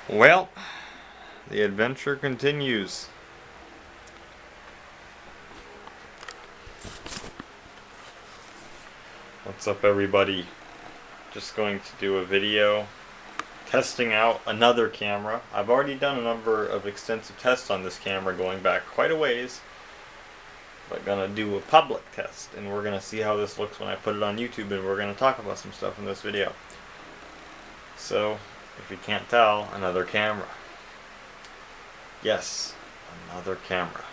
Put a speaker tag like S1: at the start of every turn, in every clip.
S1: Well, the adventure continues. What's up, everybody? Just going to do a video testing out another camera. I've already done a number of extensive tests on this camera going back quite a ways, but gonna do a public test, and we're gonna see how this looks when I put it on YouTube, and we're gonna talk about some stuff in this video. So, if you can't tell, another camera. Yes, another camera.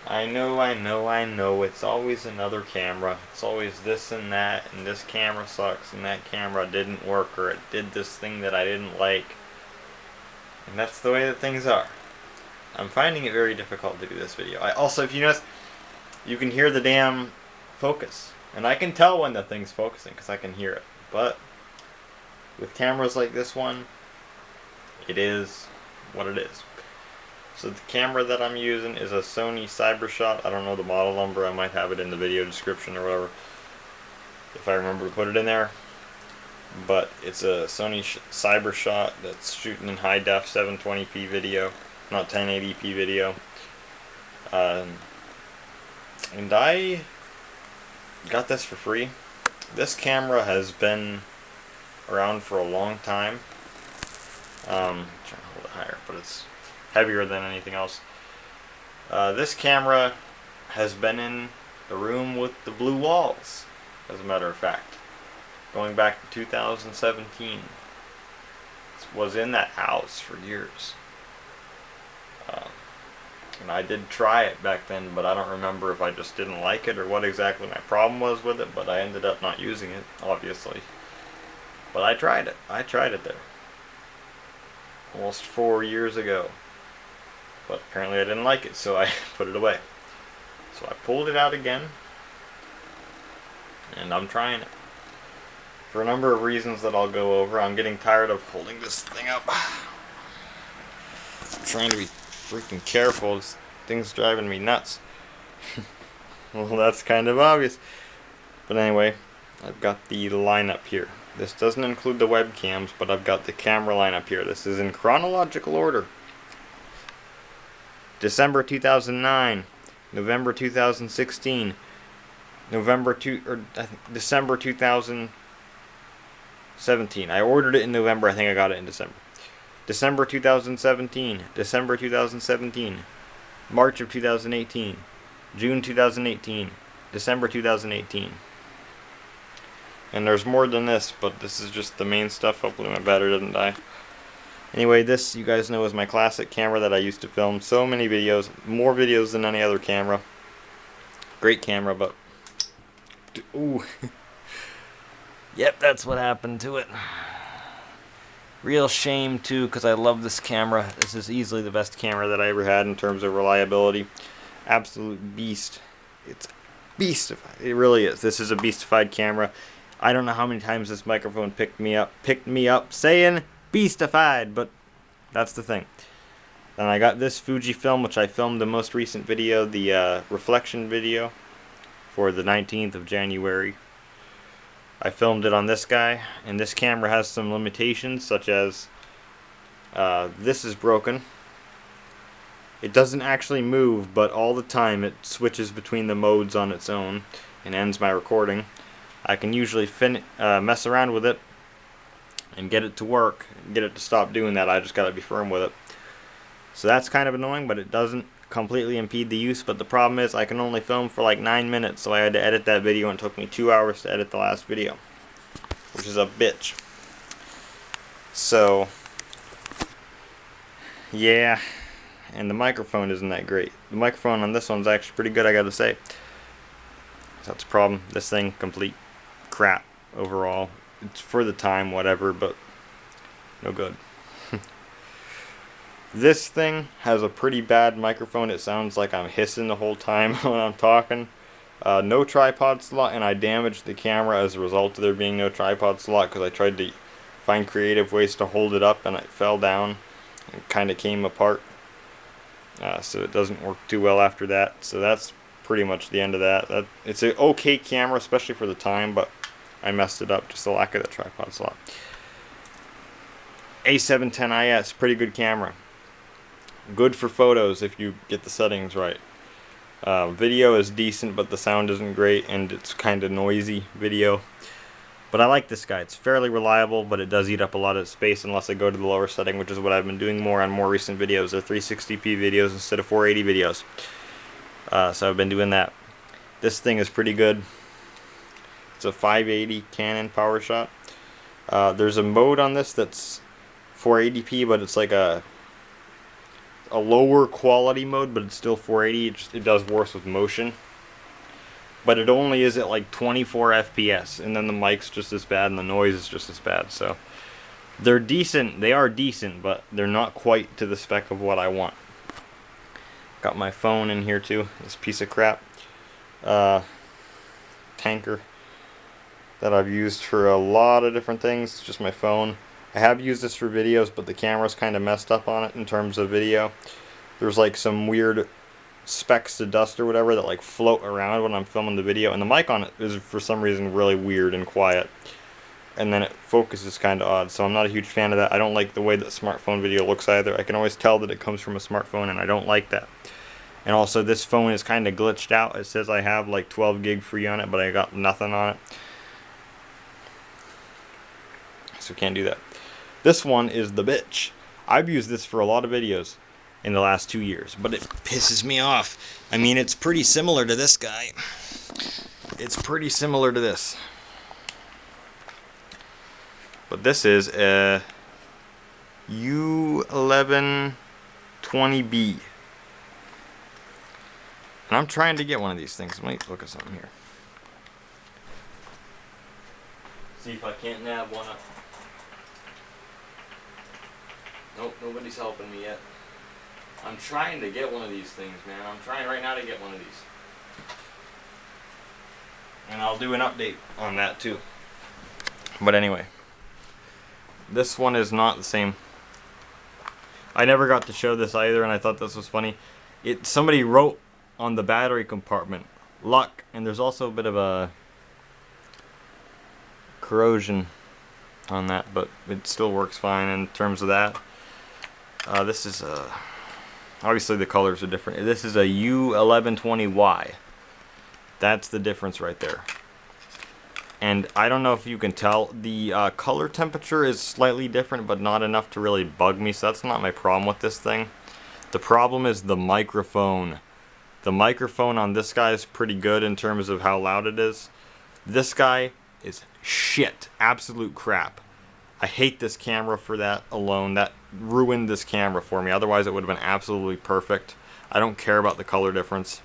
S1: I know, it's always another camera. It's always this and that, and this camera sucks, and that camera didn't work, or it did this thing that I didn't like. And that's the way that things are. I'm finding it very difficult to do this video. I also, if you notice, you can hear the damn focus. And I can tell when the thing's focusing, because I can hear it. But with cameras like this one, it is what it is. So the camera that I'm using is a Sony CyberShot. I don't know the model number. I might have it in the video description or whatever, if I remember to put it in there. But it's a Sony CyberShot that's shooting in high def 720p video, not 1080p video. And I got this for free. This camera has been around for a long time. I'm trying to hold it higher, but it's heavier than anything else. This camera has been in the room with the blue walls, as a matter of fact, going back to 2017. It was in that house for years. And I did try it back then, but I don't remember if I just didn't like it or what exactly my problem was with it, but I ended up not using it, obviously. But I tried it. I tried it there. Almost 4 years ago. But apparently I didn't like it, so I put it away. So I pulled it out again, and I'm trying it. For a number of reasons that I'll go over. I'm getting tired of holding this thing up. I'm trying to be freaking careful. This thing's driving me nuts. Well, that's kind of obvious. But anyway, I've got the lineup here. This doesn't include the webcams, but I've got the camera lineup here. This is in chronological order. December 2009, November 2016, December 2017. I ordered it in November. I think I got it in December. December 2017, December 2017, March of 2018, June 2018, December 2018. And there's more than this, but this is just the main stuff. Hopefully my battery doesn't die. Anyway, this, you guys know, is my classic camera that I used to film so many videos, more videos than any other camera. Great camera, but ooh. Yep, that's what happened to it. Real shame too, because I love this camera. This is easily the best camera that I ever had in terms of reliability. Absolute beast. It's beastified. It really is. This is a beastified camera. I don't know how many times this microphone picked me up saying beastified, but that's the thing. Then I got this Fujifilm, which I filmed the most recent video, the reflection video, for the 19th of January. I filmed it on this guy, and this camera has some limitations, such as this is broken. It doesn't actually move, but all the time it switches between the modes on its own and ends my recording. I can usually mess around with it and get it to work, get it to stop doing that. I just gotta be firm with it. So that's kind of annoying, but it doesn't completely impede the use. But the problem is I can only film for like 9 minutes, so I had to edit that video, and it took me 2 hours to edit the last video, which is a bitch. So yeah, and the microphone isn't that great. The microphone on this one's actually pretty good, I gotta say. So that's a problem. This thing, complete crap overall. It's for the time, whatever, but no good. This thing has a pretty bad microphone. It sounds like I'm hissing the whole time when I'm talking. No tripod slot, and I damaged the camera as a result of there being no tripod slot, because I tried to find creative ways to hold it up, and it fell down and kind of came apart. So it doesn't work too well after that. So that's pretty much the end of that. It's an okay camera, especially for the time, but I messed it up, just the lack of the tripod slot. A710IS, pretty good camera. Good for photos if you get the settings right. Video is decent, but the sound isn't great, and it's kind of noisy video. But I like this guy. It's fairly reliable, but it does eat up a lot of space unless I go to the lower setting, which is what I've been doing more on more recent videos. They're 360p videos instead of 480 videos. So I've been doing that. This thing is pretty good. It's a 580 Canon PowerShot. There's a mode on this that's 480p, but it's like a lower quality mode, but it's still 480. It does worse with motion. But it only is at like 24 FPS, and then the mic's just as bad and the noise is just as bad. So they're decent. They are decent, but they're not quite to the spec of what I want. Got my phone in here too. This piece of crap tanker that I've used for a lot of different things. It's just my phone. I have used this for videos, but the camera's kind of messed up on it in terms of video. There's like some weird specks of dust or whatever that like float around when I'm filming the video, and the mic on it is for some reason really weird and quiet, and then it focuses kind of odd, so I'm not a huge fan of that. I don't like the way that smartphone video looks either. I can always tell that it comes from a smartphone, and I don't like that. And also this phone is kind of glitched out. It says I have like 12 gig free on it, but I got nothing on it, so can't do that. This one is the bitch. I've used this for a lot of videos in the last 2 years, but it pisses me off. I mean, it's pretty similar to this guy. It's pretty similar to this. But this is a U1120B. And I'm trying to get one of these things. Let me look at something here. See if I can't nab one up. Nope, nobody's helping me yet. I'm trying to get one of these things, man. I'm trying right now to get one of these. And I'll do an update on that too. But anyway, this one is not the same. I never got to show this either, and I thought this was funny. Somebody wrote on the battery compartment, luck, and there's also a bit of a corrosion on that, but it still works fine in terms of that. This is obviously the colors are different. This is a U1120Y. That's the difference right there. And I don't know if you can tell, the color temperature is slightly different, but not enough to really bug me, so that's not my problem with this thing. The problem is the microphone. The microphone on this guy is pretty good in terms of how loud it is. This guy is shit. Absolute crap. I hate this camera for that alone. That ruined this camera for me. Otherwise it would have been absolutely perfect. I don't care about the color difference.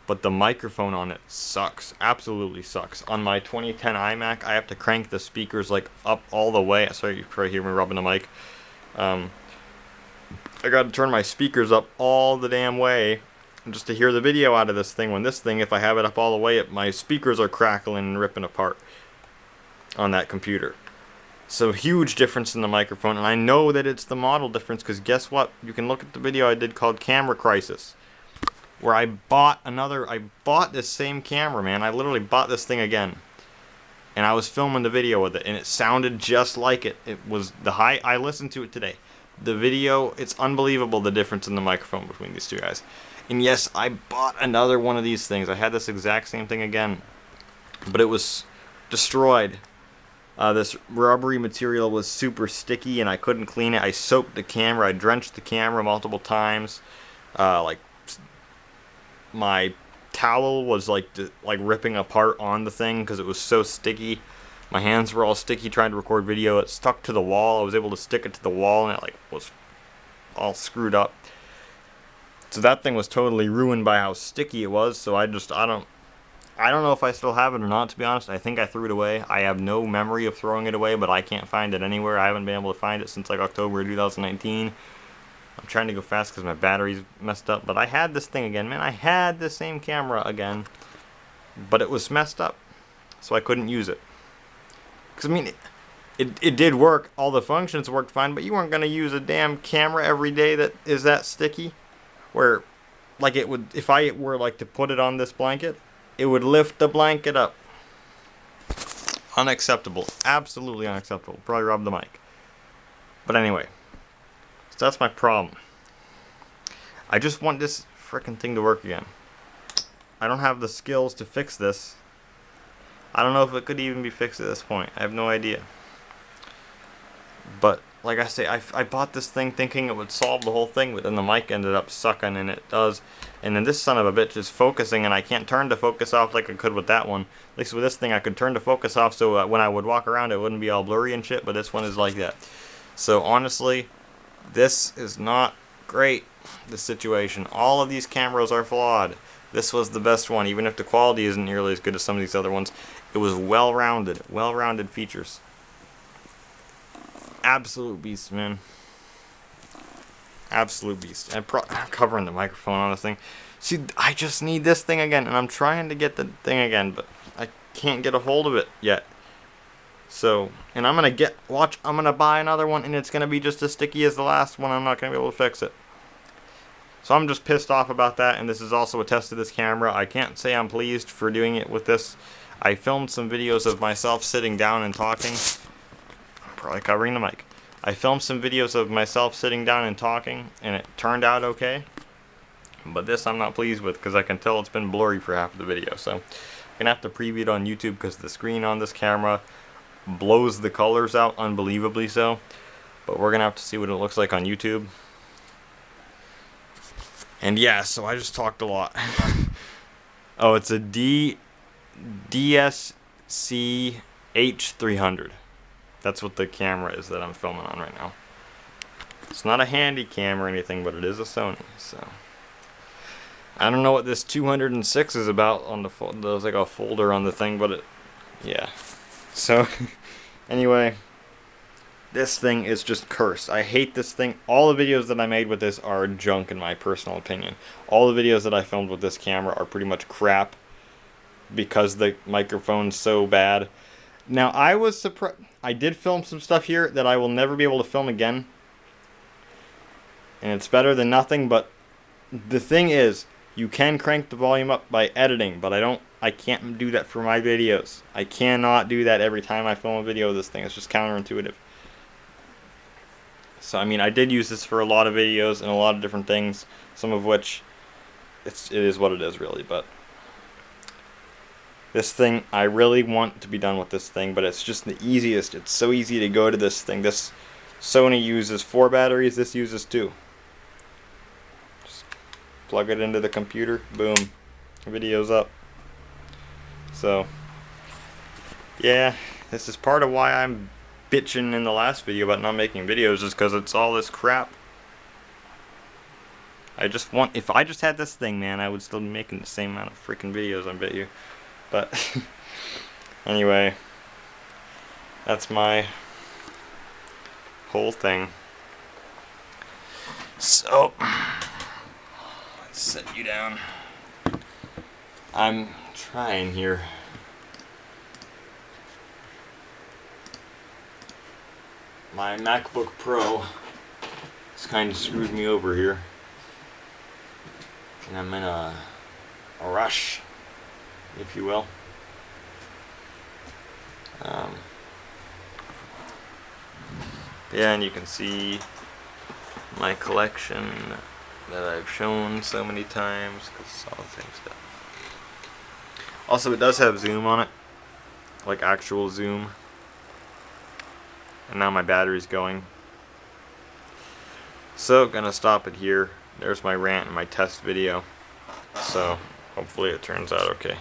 S1: But the microphone on it sucks. Absolutely sucks. On my 2010 iMac, I have to crank the speakers like up all the way. Sorry, you probably hear me rubbing the mic. I got to turn my speakers up all the damn way just to hear the video out of this thing. When this thing, if I have it up all the way, my speakers are crackling and ripping apart on that computer. So huge difference in the microphone, and I know that it's the model difference because guess what? You can look at the video I did called Camera Crisis, where I bought this same camera, man. I literally bought this thing again, and I was filming the video with it, and it sounded just like it. It was I listened to it today. The video, it's unbelievable the difference in the microphone between these two guys. And yes, I bought another one of these things. I had this exact same thing again, but it was destroyed. This rubbery material was super sticky and I couldn't clean it. I soaked the camera, I drenched the camera multiple times. Like my towel was like ripping apart on the thing because it was so sticky. My hands were all sticky trying to record video. It stuck to the wall. I was able to stick it to the wall and it like was all screwed up. So that thing was totally ruined by how sticky it was. So I don't know if I still have it or not, to be honest. I think I threw it away. I have no memory of throwing it away, but I can't find it anywhere. I haven't been able to find it since like October 2019. I'm trying to go fast because my battery's messed up. But I had this thing again, man. I had the same camera again, but it was messed up, so I couldn't use it. Because, I mean, it did work. All the functions worked fine, but you weren't going to use a damn camera every day that is that sticky. Where, like, it would, if I were, like, to put it on this blanket, it would lift the blanket up. Unacceptable. Absolutely unacceptable. Probably rub the mic. But anyway, so that's my problem. I just want this frickin' thing to work again. I don't have the skills to fix this. I don't know if it could even be fixed at this point. I have no idea. But like I say, I bought this thing thinking it would solve the whole thing, but then the mic ended up sucking, and it does. And then this son of a bitch is focusing, and I can't turn the focus off like I could with that one. At least with this thing, I could turn the focus off so when I would walk around, it wouldn't be all blurry and shit. But this one is like that. So honestly, this is not great. The situation. All of these cameras are flawed. This was the best one, even if the quality isn't nearly as good as some of these other ones. It was well-rounded features. Absolute beast, man. Absolute beast. I'm covering the microphone on this thing. See, I just need this thing again, and I'm trying to get the thing again, but I can't get a hold of it yet. So, and I'm gonna buy another one, and it's gonna be just as sticky as the last one. I'm not gonna be able to fix it. So I'm just pissed off about that, and this is also a test of this camera. I can't say I'm pleased for doing it with this. I filmed some videos of myself sitting down and talking. I'm probably covering the mic. I filmed some videos of myself sitting down and talking, and it turned out okay. But this I'm not pleased with, because I can tell it's been blurry for half of the video. So I'm going to have to preview it on YouTube, because the screen on this camera blows the colors out unbelievably so. But we're going to have to see what it looks like on YouTube. And yeah, so I just talked a lot. Oh, it's a DSC H300. That's what the camera is that I'm filming on right now. It's not a handy cam or anything, but it is a Sony. So I don't know what this 206 is about on the there's like a folder on the thing, but yeah. So anyway, this thing is just cursed. I hate this thing. All the videos that I made with this are junk in my personal opinion. All the videos that I filmed with this camera are pretty much crap because the microphone's so bad. Now, I was surprised. I did film some stuff here that I will never be able to film again. And it's better than nothing, but the thing is, you can crank the volume up by editing, but I can't do that for my videos. I cannot do that every time I film a video of this thing. It's just counterintuitive. So, I mean, I did use this for a lot of videos and a lot of different things, some of which it is what it is, really. But this thing, I really want to be done with this thing, but it's just the easiest. It's so easy to go to this thing. This Sony uses 4 batteries, this uses 2. Just plug it into the computer, boom, video's up. So, yeah, this is part of why I'm bitching in the last video about not making videos, is because it's all this crap. If I just had this thing, man, I would still be making the same amount of freaking videos, I bet you. But anyway, that's my whole thing. So let's set you down. I'm trying here. My MacBook Pro has kind of screwed me over here, and I'm in a rush, if you will. Yeah, and you can see my collection that I've shown so many times, because it's all the same stuff. Also, it does have zoom on it, like actual zoom. And now my battery's going. So, gonna stop it here. There's my rant and my test video. So, hopefully it turns out okay.